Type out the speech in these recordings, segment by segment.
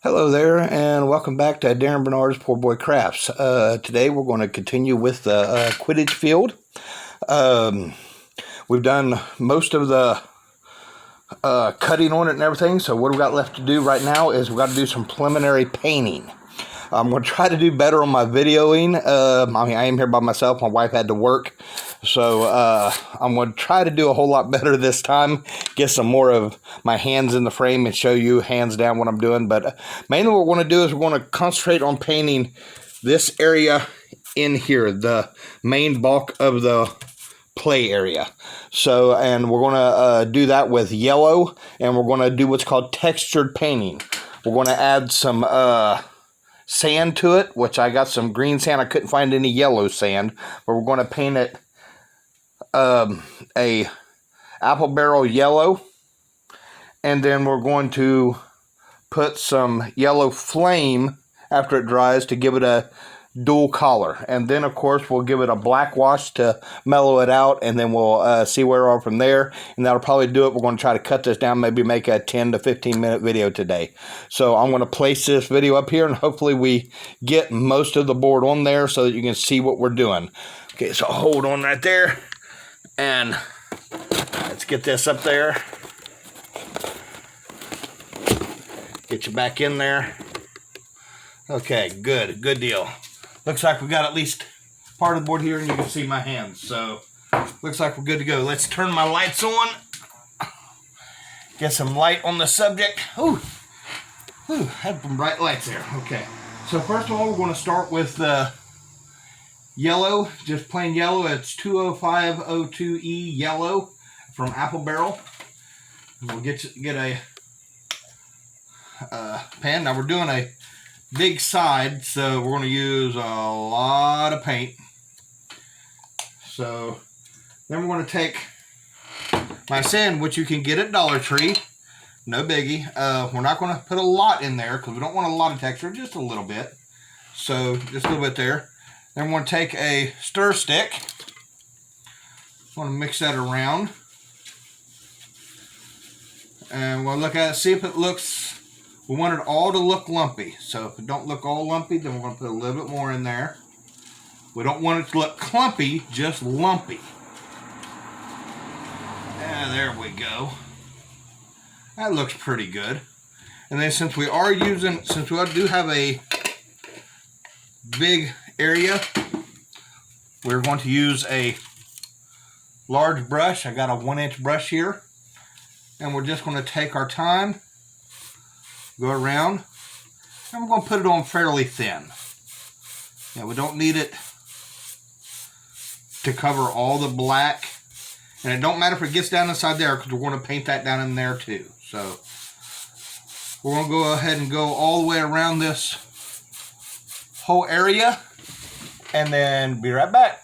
Hello there, and welcome back to Darren Bernard's Poor Boy Crafts. Today we're going to continue with the Quidditch field. We've done most of the cutting on it and everything, so what we've got left to do right now is we've got to do some preliminary painting. I'm going to try to do better on my videoing. I am here by myself. My wife had to work. So I'm going to try to do a whole lot better this time. Get some more of my hands in the frame and show you hands down what I'm doing. But mainly what we're going to do is we're going to concentrate on painting this area in here. The main bulk of the play area. So, and we're going to do that with yellow. And we're going to do what's called textured painting. We're going to add some sand to it, which I got some green sand. I couldn't find any yellow sand, but we're going to paint it a apple barrel yellow, and then we're going to put some yellow flame after it dries to give it a dual color, and then of course we'll give it a black wash to mellow it out, and then we'll see where we are from there, and that'll probably do it. We're going to try to cut this down, maybe make a 10 to 15 minute video today. So I'm going to place this video up here, and hopefully we get most of the board on there so that you can see what we're doing. Okay, so hold on right there, and let's get this up there. Get you back in there. Okay, good deal. Looks like we got at least part of the board here, and you can see my hands. So, looks like we're good to go. Let's turn my lights on. Get some light on the subject. Ooh, had some bright lights there. Okay. So, first of all, we're going to start with the yellow, just plain yellow. It's 20502E yellow from Apple Barrel. We'll get a pan. Now, we're doing a big side, so we're going to use a lot of paint. So then we're going to take my sand, which you can get at Dollar Tree, no biggie. We're not going to put a lot in there because we don't want a lot of texture, just a little bit. So just a little bit there. Then we're going to take a stir stick. I want to mix that around, and we'll look at it, see if it looks. We want it all to look lumpy. So if it don't look all lumpy, then we're going to put a little bit more in there. We don't want it to look clumpy, just lumpy. And there we go. That looks pretty good. And then since we do have a big area, we're going to use a large brush. I got a 1-inch brush here. And we're just going to take our time, go around, and we're going to put it on fairly thin. Yeah, we don't need it to cover all the black, and it don't matter if it gets down inside there because we're going to paint that down in there too. So we're going to go ahead and go all the way around this whole area, and then be right back.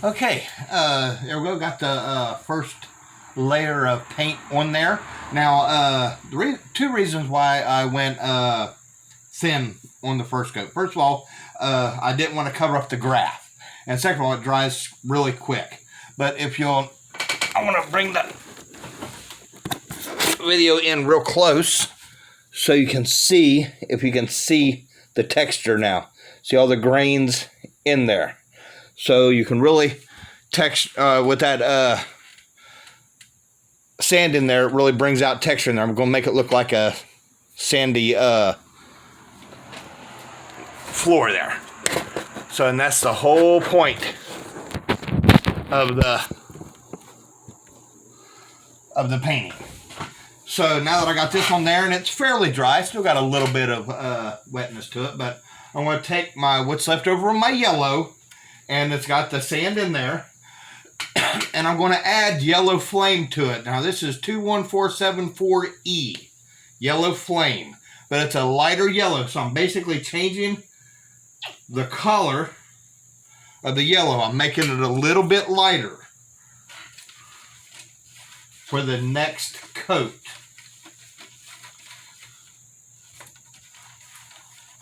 Okay, there we go. Got the first layer of paint on there. Now, two reasons why I went thin on the first coat. First of all, I didn't want to cover up the graph. And second of all, it dries really quick. But I want to bring the video in real close so you can see, if you can see the texture now. See all the grains in there. So you can really with that sand in there, it really brings out texture in there. I'm going to make it look like a sandy floor there. So, and that's the whole point of the painting. So now that I got this on there, and it's fairly dry, still got a little bit of wetness to it, but I'm going to take what's left over of my yellow, and it's got the sand in there, and I'm going to add yellow flame to it. Now this is 21474E, yellow flame, but it's a lighter yellow, so I'm basically changing the color of the yellow. I'm making it a little bit lighter for the next coat.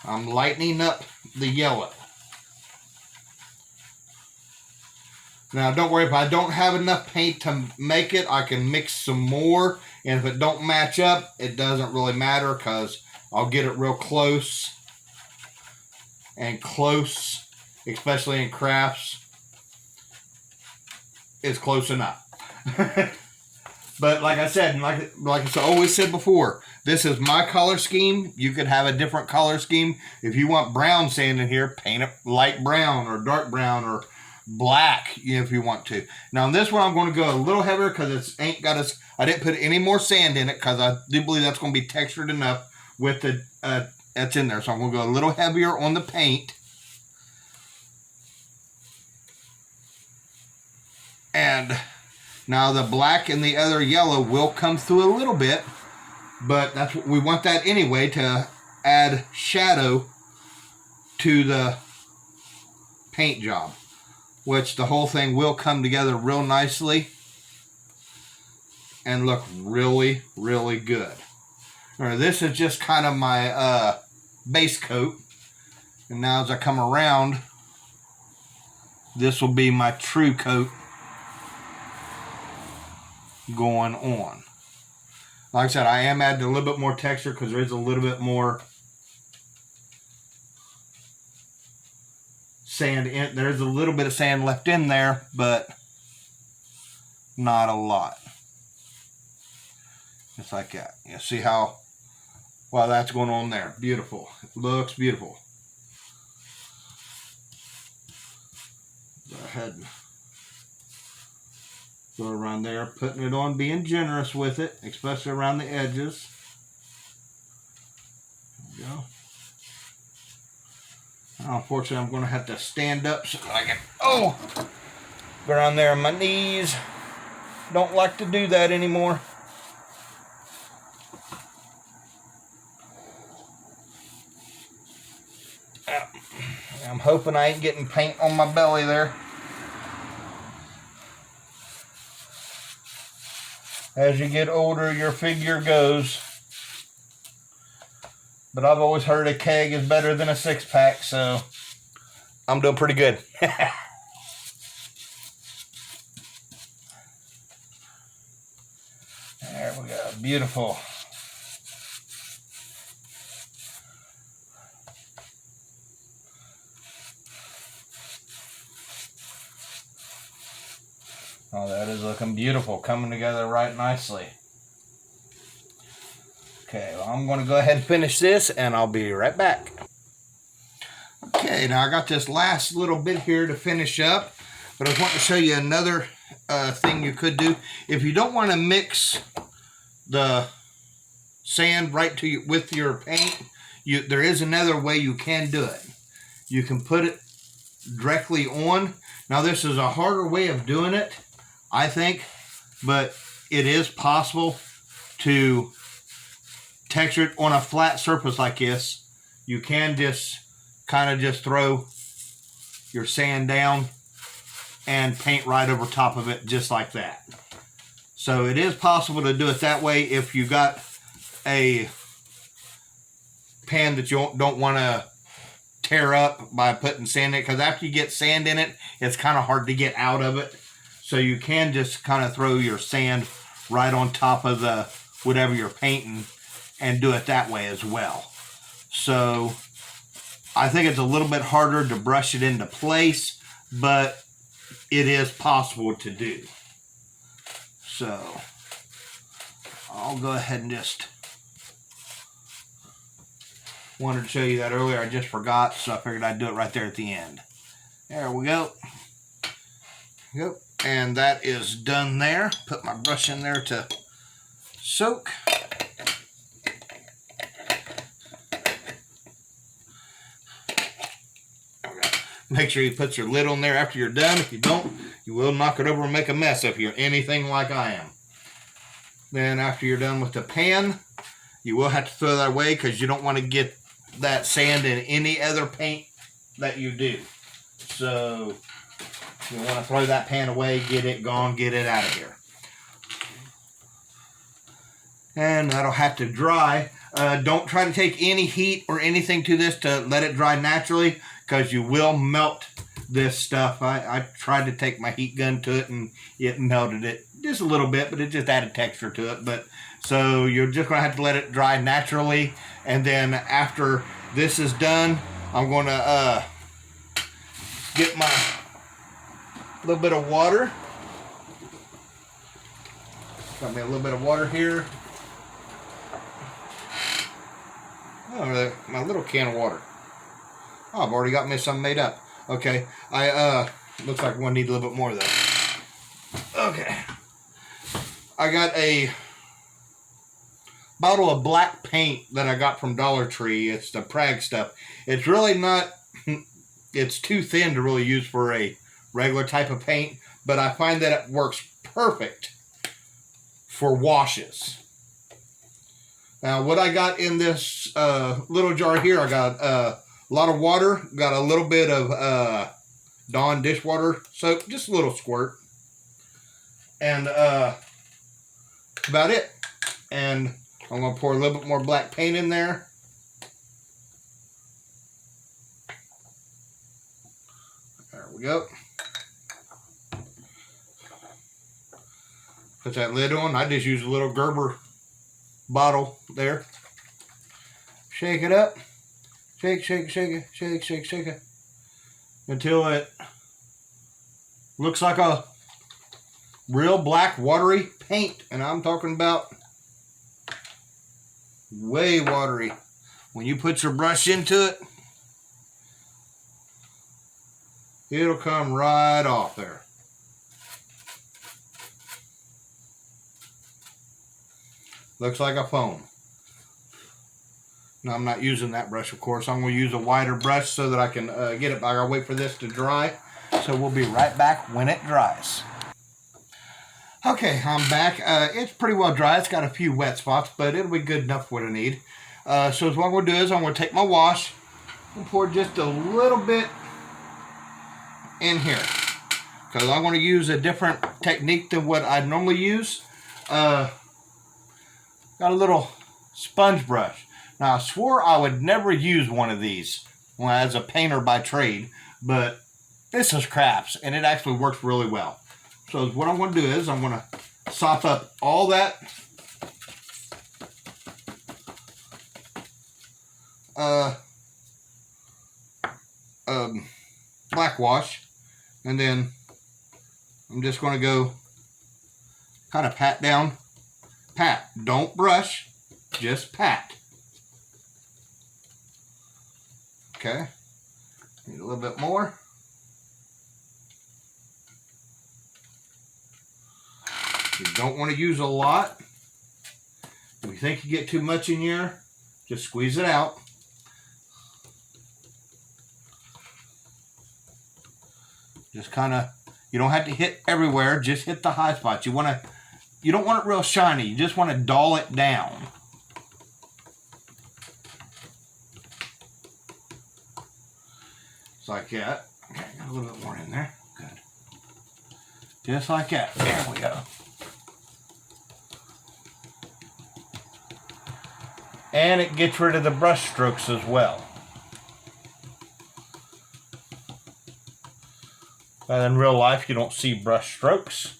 I'm lightening up the yellow. Now, don't worry, if I don't have enough paint to make it, I can mix some more. And if it don't match up, it doesn't really matter because I'll get it real close. And close, especially in crafts, is close enough. But like I said, and like I always said before, this is my color scheme. You could have a different color scheme. If you want brown sand in here, paint it light brown or dark brown or black, if you want to. Now on this one, I'm going to go a little heavier because it ain't got us. I didn't put any more sand in it because I do believe that's going to be textured enough with the that's in there. So I'm going to go a little heavier on the paint. And now the black and the other yellow will come through a little bit, but that's what we want that anyway, to add shadow to the paint job, which the whole thing will come together real nicely and look really, really good. Now, this is just kind of my base coat, and now as I come around, this will be my true coat going on. Like I said, I am adding a little bit more texture because there is a little bit more sand in. There's a little bit of sand left in there, but not a lot. Just like that. You see how well that's going on there. Beautiful. It looks beautiful. Go ahead and go around there, putting it on, being generous with it, especially around the edges. There we go. Now, unfortunately, I'm going to have to stand up so that I can, go around there on my knees. Don't like to do that anymore. I'm hoping I ain't getting paint on my belly there. As you get older, your figure goes. But I've always heard a keg is better than a six-pack, so I'm doing pretty good. There we go. Beautiful. Oh, that is looking beautiful, coming together right nicely. Okay, well, I'm going to go ahead and finish this, and I'll be right back. Okay, now I got this last little bit here to finish up, but I want to show you another thing you could do. If you don't want to mix the sand right to with your paint, there is another way you can do it. You can put it directly on. Now, this is a harder way of doing it, I think, but it is possible to texture it on a flat surface like this. You can just kind of just throw your sand down and paint right over top of it just like that. So it is possible to do it that way if you got a pan that you don't want to tear up by putting sand in it, because after you get sand in it, it's kind of hard to get out of it. So you can just kind of throw your sand right on top of the whatever you're painting and do it that way as well. So I think it's a little bit harder to brush it into place, but it is possible to do. So I'll go ahead and just wanted to show you that earlier. I just forgot, so I figured I'd do it right there at the end. There we go. Yep. And that is done there. Put my brush in there to soak. Make sure you put your lid on there after you're done. If you don't, you will knock it over and make a mess if you're anything like I am. Then after you're done with the pan, you will have to throw that away because you don't want to get that sand in any other paint that you do. So you want to throw that pan away, get it gone, get it out of here. And that'll have to dry. Don't try to take any heat or anything to this to let it dry naturally, because you will melt this stuff. I tried to take my heat gun to it and it melted it just a little bit, but it just added texture to it. But so you're just going to have to let it dry naturally. And then after this is done, I'm going to get my little bit of water. Got me a little bit of water here. Oh, my little can of water. Oh, I've already got me some made up. Okay, looks like one need a little bit more though. Okay, I got a bottle of black paint that I got from Dollar Tree. It's the Prague stuff. It's really not, it's too thin to really use for a regular type of paint, but I find that it works perfect for washes. Now, what I got in this little jar here, I got a lot of water, got a little bit of Dawn dishwater soap, just a little squirt, and about it. And I'm going to pour a little bit more black paint in there. There we go. Put that lid on. I just use a little Gerber bottle there. Shake it up. Shake, shake, shake it. Shake, shake, shake it. Until it looks like a real black watery paint. And I'm talking about way watery. When you put your brush into it, it'll come right off there. Looks like a foam. Now I'm not using that brush, of course. I'm going to use a wider brush so that I can get it back. I'll wait for this to dry. So we'll be right back when it dries. Okay, I'm back. It's pretty well dry. It's got a few wet spots, but it'll be good enough for what I need. So what I'm going to do is I'm going to take my wash and pour just a little bit in here, because I'm going to use a different technique than what I normally use. Got a little sponge brush. Now, I swore I would never use one of these as a painter by trade, but this is craps, and it actually works really well. So what I'm going to do is I'm going to sop up all that black wash, and then I'm just going to go kind of pat down. Pat. Don't brush, just pat. Okay. Need a little bit more. You don't want to use a lot. If you think you get too much in here, just squeeze it out. Just kind of, you don't have to hit everywhere, just hit the high spots. You don't want it real shiny, you just want to dull it down. Just like that. Okay, got a little bit more in there. Good. Just like that. There we go. And it gets rid of the brush strokes as well. But in real life, you don't see brush strokes.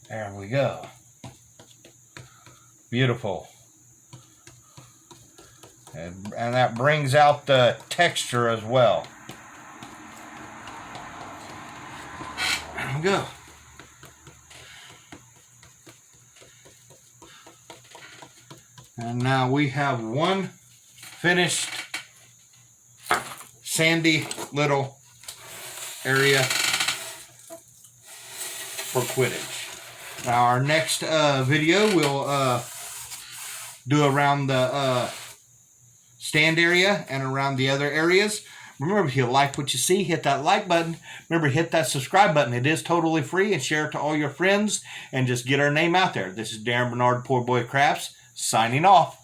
There we go. Beautiful. And that brings out the texture as well. There we go. And now we have one finished sandy little area for Quidditch. Now our next video we'll do around the stand area and around the other areas. Remember, if you like what you see, hit that like button. Remember, hit that subscribe button. It is totally free, and share it to all your friends and just get our name out there. This is Darren Bernard, Poor Boy Crafts, signing off.